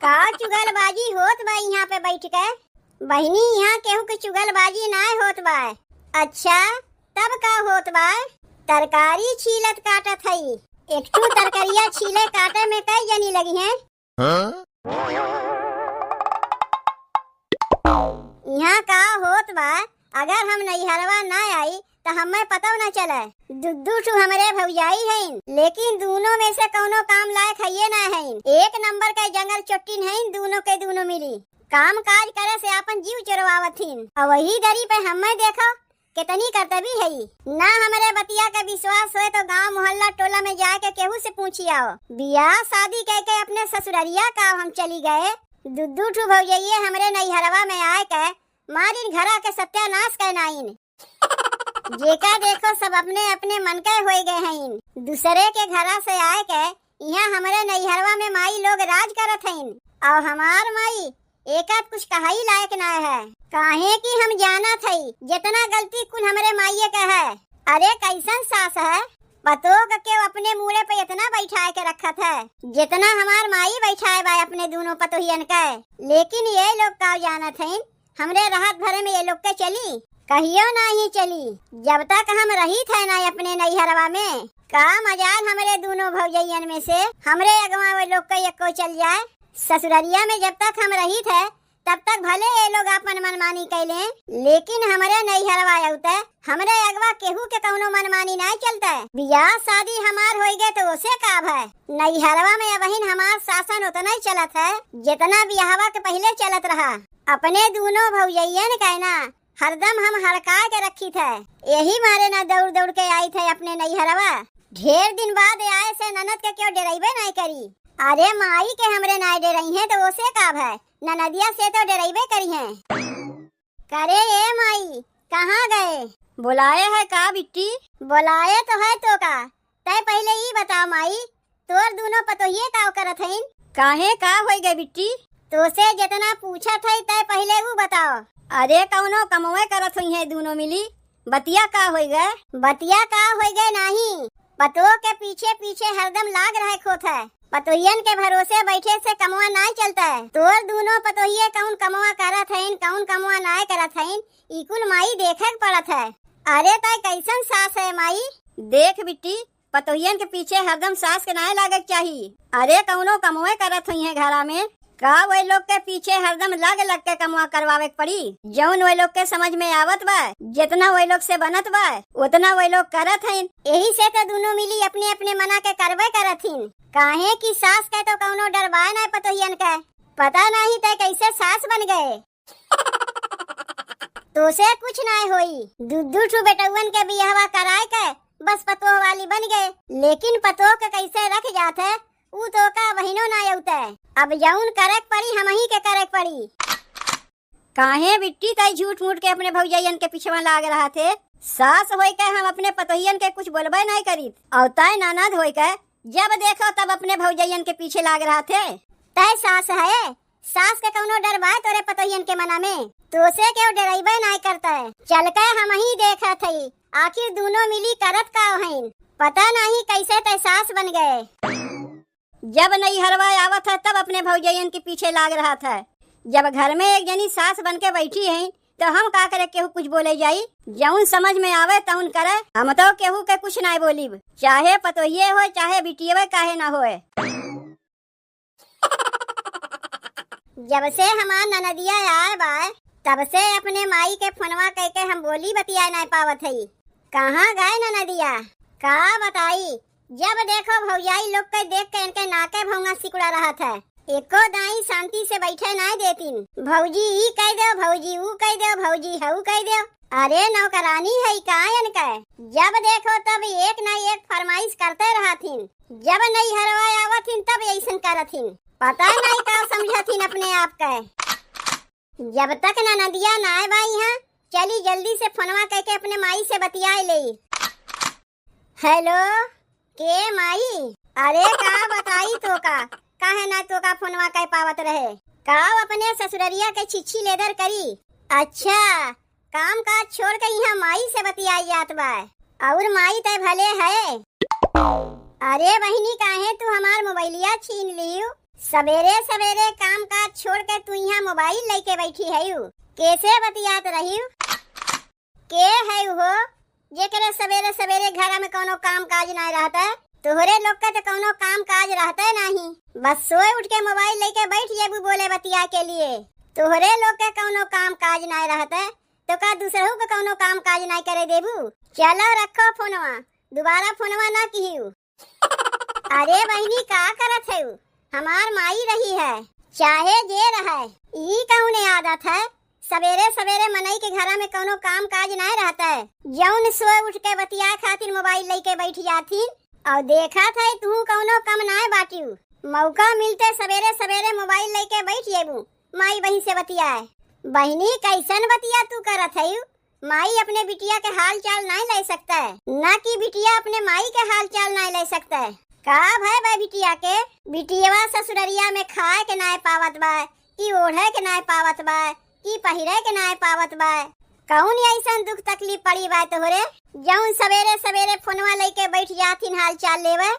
का चुगलबाजी होत बा यहाँ पे बैठ के? बहिनी यहाँ केहू के चुगलबाजी ना होत बा। अच्छा तब का होत बा? तरकारी छीलत काटत हई। एक ठू तरकरिया छीले काटे में कई जनी लगी हैं? यहाँ का होत बा? अगर हम नैहरवा ना आई तो हमें पता न चले। दुद्दू ठू हमारे भौजाई हैं, लेकिन दोनों में से कोनो काम लायक है ना है। एक नंबर के जंगल चोटिन हैं, दोनों के दोनों मिली काम काज करे से अपन जीव चुरवावत हिन। और वही दरी पे हमें देखो कितनी कर्तव्य है। ना हमारे बतिया का विश्वास होए तो गांव मोहल्ला टोला में जाके केहू से पूछी आओ। बियाह शादी कह के अपने ससुररिया का हम चली गए। दुद्दू ठू भौजाइये हमारे नैहरवा में आए के मारिन घरा के सत्यानाश के नाइन। जेका देखो सब अपने अपने मन के हो गए हैं। दूसरे के घरा से आए के यहाँ हमारे नैहरवा में माई लोग राज करत हैं और हमार माई एकात कुछ कहाई लायक ना है। काहे कि हम जाना थई जितना गलती कुल हमारे माइये का है। अरे कैसन सास है, पतो के अपने मुड़े पे इतना बैठाए के रखत है जितना हमार माई बैठाए बा अपने दोनों पतोहियन के। लेकिन ये लोग का जानत हैं हमरे राहत भरे में ये लोग के चली कहियो नहीं चली। जब तक हम रही थे ना अपने नैहरवा में का मजाल हमारे दोनों भौजैयन में से हमरे अगवा वो लोग का एको चल जाए। ससुररिया में जब तक हम रही थे तब तक भले ये लोग अपन मनमानी कैले, लेकिन हमारे नैहरवा आउते हमरे अगवा केहू के कौनो मनमानी नहीं चलता। बियाह शादी हमार हो गए तो उसे काब है। नैहरवा में बहन हमार शासन उतना ही चलत है जितना बियाहवा के पहले चलत रहा। अपने दोनों भौजैयन कहना हरदम हम हड़का के रखी थे, यही मारे ना दौड़ दौड़ के आई थे अपने नैहरवा। ढेर दिन बाद आए से ननद के क्यों डराइबे नहीं करी। अरे माई के हमरे नाई डराई है तो उसे काब है, ननदिया से तो डराइबे करी है। करे ए माई कहाँ गए? बुलाए है का बिट्टी? बुलाए तो है तो का तय पहले ही बताओ माई तोर दोनों पतोहिए का करत हैं? काहे का हो गए बिट्टी? तो से जितना पूछा था तय पहले वो बताओ। अरे कौनो कमवे करत हुई है दोनों मिली। बतिया का हो गए? बतिया का हो गए नहीं, पतो के पीछे पीछे हरदम लाग रहे खोत है। पतोहियन के भरोसे बैठे से कमवा नहीं चलता है। तोर दोनों पतोहिए कौन कमवा करत हैं कौन कमवा नहीं करत हैं इकुल माई देखे पड़त है। अरे तय कैसन सास है माई? देख बिट्टी पतोहियन के पीछे हरदम सास के नहीं लागे चाहिए। अरे कौनो कमवे करत हुई है घरा में का वे लोग के पीछे हरदम लग लग के कमवा करवावे पड़ी। जौन वे लोग के समझ में आवत बा जितना वे लोग से बनत बा उतना वे लोग करत हैं। यही से तो दोनों मिली अपने अपने मना के करवे करत हिन। काहे कि सास के तो कौनो डरवाए नहीं पतोहियन के। पता नहीं ते कैसे सास बन गए। तो से कुछ नहीं होई। दुद्दू ठू बेटउन के बियाहवा कराए के बस पतोह वाली बन गए, लेकिन पतोह के कैसे रख जाते ऊ तो का बहिनो ना आउते। अब जौन करक पड़ी हम ही के करक पड़ी। काहे बिट्टी तय झूठ मूठ के अपने भौजैयन के पीछे लाग रहा थे। सास होई के हम अपने पतोहियन के कुछ बोलबे नहीं करी और तय ननद होई के जब देखो तब अपने भौजैयन के पीछे लाग रहा थे। तय सास है, सास के कौनो डर बा तोरे पतोहियन के मना में? तो से क्यों डराइबे नहीं करता है। चल के हम ही देखा थी आखिर दोनों मिली करत का हैं। पता नहीं कैसे तय सास बन गए। जब नैहरवा आवत है तब अपने भौजैयन के पीछे लाग रहा था। जब घर में एक जनी सास बन के बैठी है तो हम का करे केहू कुछ बोले जाई। जौन समझ में आवे तौन करे। हम तो केहू के कुछ नहीं बोली, चाहे पतोहिए हो चाहे बिटिये काहे ना होए। जब से हमार ननदिया आए बा तब से अपने माई के फोनवा कह के हम बोली बतिया नहीं पावत है। कहाँ गए ननदिया का बताई। जब देखो भौजाई लोग के देख के इनके नाके भौंगा सिकुड़ा रहा था। एको दाई शांति से बैठे नहीं देती। भौजी ई कह दो, भौजी ऊ कह दो, भौजी हऊ कह दो। अरे नौकरानी है कायन का। जब देखो तब एक न एक फरमाइश करते रहथिन। जब नहीं हरवा आवथिन तब ऐसन करथिन। पता नहीं का समझथिन अपने आप का। जब तक नदिया ना आए बा यहाँ चली जल्दी से फोनवा कह के अपने माई से बतियाए ले। हेलो के माई? अरे का बताई तो का काहे ना तो का फोनवा कह पावत रहे। का अपने ससुररिया के छिछी लेदर करी। अच्छा काम काज छोड़ के यहाँ माई से बतियाई जात बा। और माई तय भले है। अरे बहिनी काहे तू हमार मोबाइलिया छीन लियो। सवेरे सवेरे काम काज छोड़ के तू यहाँ मोबाइल लेके बैठी है यू कैसे बतियात रही के है हो जेकरे सवेरे सवेरे घर में कोनो काम काज नहीं रहता है। तोहरे लोग का तो कोनो काम काज रहता है नहीं, बस सोए उठ के मोबाइल लेके बैठ जेबू बोले बतिया के लिए। तोहरे लोग के कोनो काम काज नहीं रहता है तो का दूसरों के कोनो काम काज नहीं करे देबू। चलो रखो फोनवा, दोबारा फोनवा ना कीहू। अरे बहनी का करत है हमार माई रही है चाहे जे रहे ई कौन आदत है। सवेरे सवेरे मनई के घर में कोनो काम काज नहीं रहता है, जौन सोए उठ के बतिया खातिर मोबाइल लेके बैठ जाती और देखा था तू कौनो कम ना बाटियू। मौका मिलते सवेरे सवेरे मोबाइल लेके बैठ जेबू माई बहन से बतियाए। बहनी कैसन बतिया तू करत है? माई अपने बिटिया के हाल चाल नहीं ले सकता है, ना कि बिटिया अपने माई के हाल चाल नहीं ले सकता है। का भाई भाई बिटिया के बिटिया ससुररिया में खाए के ना पावत बा कि ओढ़े के ना पावत बा कि पहिरे के ना पावत बा। कौन ऐसा दुख तकलीफ पड़ी बा तोहरे जौन सवेरे सवेरे फोनवा लेके बैठ जाथिन हाल चाल लेवे।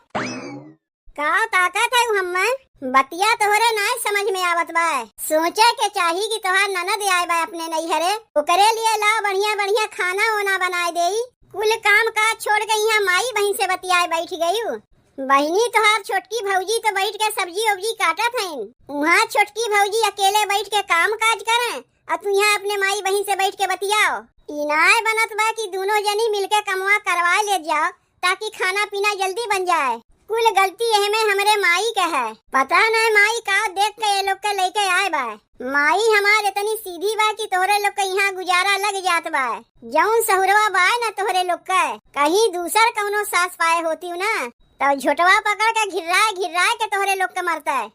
का ताकत है हम्मे बतिया तोहरे ना समझ में आवत बा। सोचे के चाही कि तोहार ननद आए बा अपने नैहरे, ओकरे लिए ला बढ़िया बढ़िया खाना वाना बनाए देई। कुल काम काज छोड़ के यहाँ माई बहन से बतियाए बैठ गई। बहनी तोहार छोटकी भौजी तो बैठ के सब्जी उब्जी काटत हईन, वहाँ छोटकी भौजी अकेले बैठ के काम काज करें और तू यहाँ अपने माई बहन से बैठ के बतियाओ। इनाय बनत बा कि दोनों जनी मिलके कमवा करवा ले जाओ ताकि खाना पीना जल्दी बन जाए। कुल गलती में हमरे माई के है, पता नहीं माई का देख के ये लोग के लेके आए बा। माई हमार इतनी सीधी बा कि तोहरे लोग के यहाँ गुजारा लग जात बा। जौन सहुरवा बा न तोहरे लोग के कहीं दूसर कौनो सास पाए होती ना तो झोटवा पकड़ के घिर्रा के तोहरे लोग के मरता है।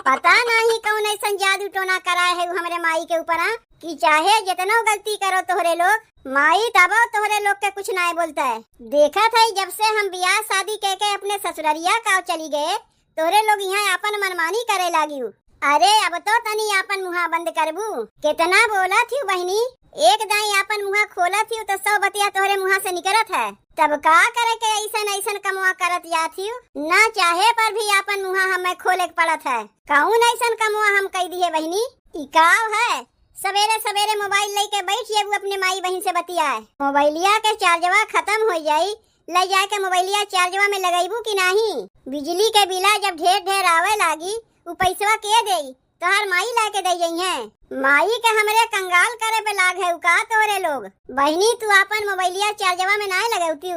पता नहीं कौन ऐसा जादू टोना कराए है हमरे माई के ऊपर कि चाहे जितना गलती करो तोहरे लोग माई तब तोहरे लोग के कुछ नहीं बोलता है। देखा था जब से हम ब्याह शादी के अपने ससुररिया का चली गए तोहरे लोग यहाँ अपन मनमानी करे लागी। अरे अब तो तनी अपन मुँह बंद करबू। कितना बोला थी बहनी, एक दाई अपन मुँह खोला थी तो सब बतिया तोहरे मुँह से निकलत है। तब का करे के ऐसा कमवा करत जाती ना चाहे पर भी अपन मुँह हमें खोले के पड़त है। कौन ऐसा कमवा हम कह दिए बहनी? इकाव है सवेरे सवेरे मोबाइल लेके बैठ जेबू अपने माई बहन से बतियाए। मोबाइलिया के चार्जवा खत्म हो जाई ले जाए के मोबाइलिया चार्जवा में लगाईबू कि नहीं? बिजली के बिला जब ढेर आवे लागी उ पैसवा के देई? तोहर माई ला के दे है। माई के हमरे कंगाल करे पे लाग है का तोरे लोग। बहनी तू अपन मोबाइलिया चार्जवा में ना लगाउती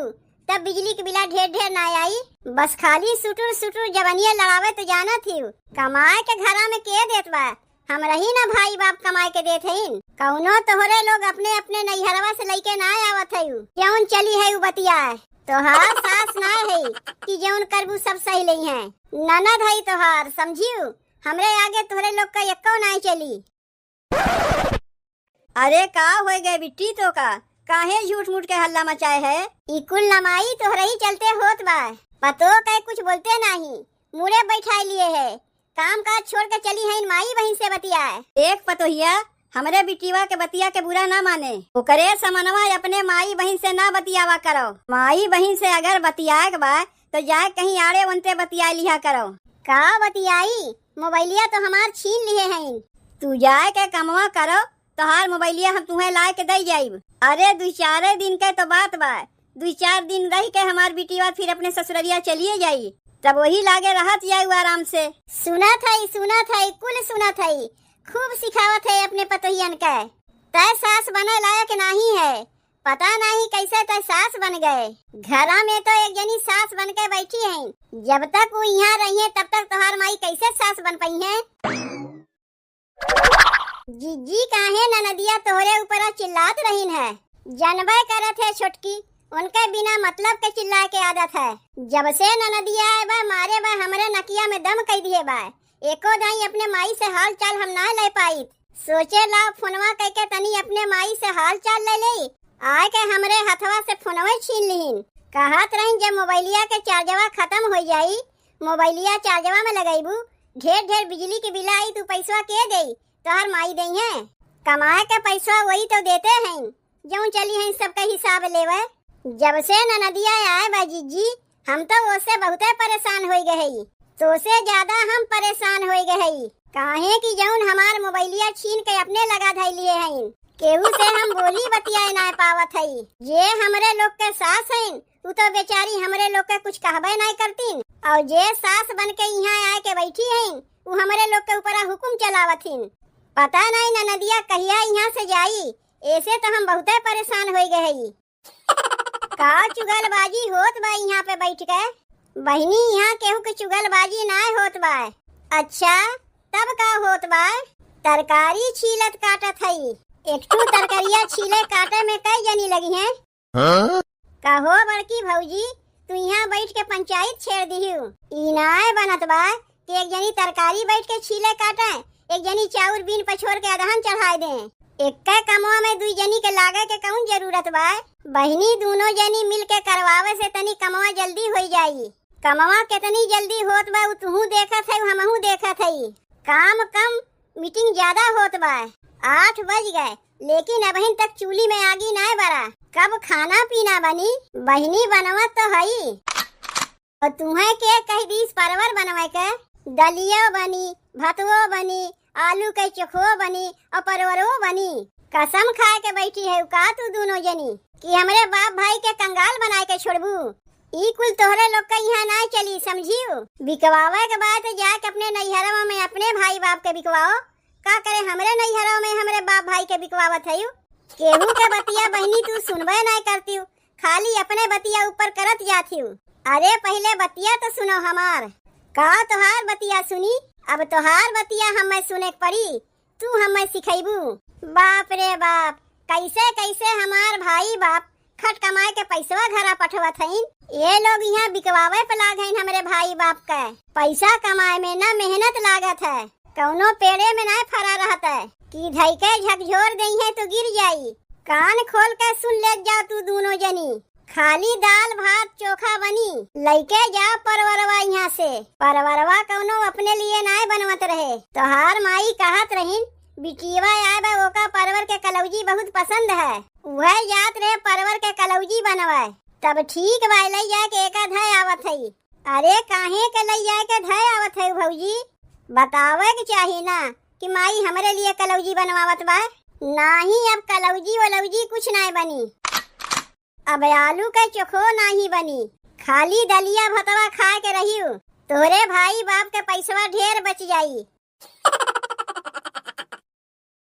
तब बिजली के बिला ढेर ना आई। बस खाली सुटुर जवनिया लड़ावे तो जाना थी। कमाए के घरा में के देत बा? हम रही ना भाई बाप कमाए के देत हईन। कौनो तोहरे लोग अपने अपने नैहरवा से लेके ना आवत है। क्यों चली है बतिया? तोहार सास ना है कि जौन करबू सब सही नहीं है। ननद है तोहार, समझियो हमरे आगे तोहरे लोग का यक्को नहीं चली। अरे का हो गए बिट्टी तो का काहे झूठ मूठ के हल्ला मचाए है? इकुल नमाई तोहरे ही चलते होत बा। पतो कह कुछ बोलते नहीं, मुड़े बैठाए लिए है। काम काज छोड़ के चली है माई बहन से बतियाए। एक पतोहिया हमरे बिटिया के बतिया के बुरा ना माने, ओकरे समनवा अपने माई बहन से ना बतियावा करो। माई बहन से अगर बतियाए के बा तो जाए कहीं आड़े वनते बतिया लिया करो। का बतियाई? मोबाइलिया तो हमार छीन लिए हैं। तू जाए के कमवा करो तोहार मोबाइलिया हम तुम्हें लाए के दे जाइब। अरे 2-4 दिन के तो बात बा, 2-4 दिन रह के हमार बिटिया फिर अपने ससुररिया चलिए जाई तब वही लागे रहत जाए आराम से। सुना था कुल सुना था। खूब सिखावत है अपने पतोहियन के। तय सास बने लायक नहीं है, पता नहीं कैसे तय सास बन गए। घरा में तो एक जनी सास बन के बैठी है, जब तक वो यहाँ रही है तब तक तोहार माई कैसे सास बन पाई है? जीजी काहे ननदिया तोहरे ऊपर चिल्लात रही है? जनबे करत है छोटकी, उनके बिना मतलब के चिल्लाए के आदत है। जब से ननदिया आए बा मारे बा हमरे नकिया में दम कह दिए बा। एको दाई अपने माई से हाल चाल हम ना ले पाई। सोचे ला फोनवा कह के तनी अपने माई से हाल चाल ले ले। आए के हमरे हथवा से फोनवा छीन लीन। कहत रही जब मोबाइलिया के चार्जवा खत्म हो जाई मोबाइलिया चार्जवा में लगाईबू, ढेर बिजली के बिल आई तू पैसा के दे? तोहर माई दई है। कमाए के पैसा वही तो देते हैं जो चली है सबका हिसाब लेवे। जब से ननदिया आए बा जीजी हम तो उससे बहुत परेशान हो गए। तो से ज्यादा हम परेशान हो गए हई। काहे कि जौन हमार मोबाइलिया छीन के अपने लगा धैलिए हईन। केहू से हम बोली बतियाए ना पावत हई। जे हमरे लोग के सास हईन उ तो बेचारी हमरे लोग के कुछ कहबे नहीं करतीन, और जे सास बन के यहाँ आए के बैठी हईन उ हमरे लोग के ऊपर हुकुम चलावथिन। पता नहीं ननदिया कहिया यहाँ से जाई। ऐसे तो हम बहुते परेशान हो गए हई। का चुगलबाजी होत बा यहाँ पे बैठ के? बहनी यहाँ केहू के चुगलबाजी ना होत बा। अच्छा तब का होत बा? तरकारी छीलत काटत हई। एक ठू तरकरिया छीले काटे में कई जनी लगी हैं? कहो बड़की भौजी तू यहाँ बैठ के पंचायत छेड़ दिहू। ई नाय बनत बा कि एक जनी तरकारी बैठ के छीले काटे, एक जनी चाउर बीन पछोर के अदहन चढ़ाए दे। एक के कमवा में दुई जनी के लागे के कौन जरूरत बा? बहनी दोनों जनी मिल के करवावे से तनी कमवा जल्दी हो जाई। कमवा कितनी जल्दी होत बा उ तुहू देखत है हमहू देखत हई। काम कम मीटिंग ज्यादा होत बा। 8 बज गए लेकिन अबहिन तक चूल्ही में आगी ना बरा। कब खाना पीना बनी? बहनी बनवत तो हई। और तुम्हें के कह दीस परवर बनवे के? दलिया बनी, भतवो बनी, आलू के चोखो बनी और परवरो बनी। कसम खाए के बैठी है का तू दोनों जनी कि हमरे बाप भाई के कंगाल बनाए के छोड़बू? ई कुल तोहरे लोग का यहाँ ना चली, समझियो। बिकवावे के बाद जाके अपने नैहरवा में अपने भाई बाप के बिकवाओ। का करे हमरे नैहरवा में हमरे बाप भाई के बिकवावत है। केहू के बतिया बहनी तू सुनबे नहीं करती, खाली अपने बतिया ऊपर करत जाती। अरे पहले बतिया तो सुनो हमार। का तोहार बतिया सुनी? अब तोहार बतिया हमें सुने पड़ी, तू हमें सिखेबू। बाप रे बाप, कैसे कैसे हमार भाई बाप खट कमाए के पैसवा घरा पठवत हईन। ये लोग यहाँ बिकवावे पे लाग हईन हमरे भाई बाप के। पैसा कमाए में ना मेहनत लागत है, कौनो पेड़े में ना फरा रहता है कि धई के झकझोर गई है तो गिर जाई। कान खोल के सुन ले जा तू दोनों जनी। खाली दाल भात चोखा बनी, लइके जा परवरवा यहाँ से। परवरवा कौनो अपने लिए ना बनवत रहे। तोहार माई कहत रहीन बिटिया आए बा ओका परवर के कलौजी बहुत पसंद है, वह जात रहे परवर के कलौजी बनवाए। तब ठीक बा लई जा के एका धय आवत हई। अरे काहे के लई जा के धय आवत है भौजी? बतावे के चाहिए ना कि माई हमरे लिए कलौजी बनवावत बा। नाही अब कलौजी वलौजी कुछ ना बनी। अब आलू के चोखो नहीं बनी, खाली दलिया भतवा खा के रहियो। तोरे भाई बाप के पैसवा ढेर बच जाई।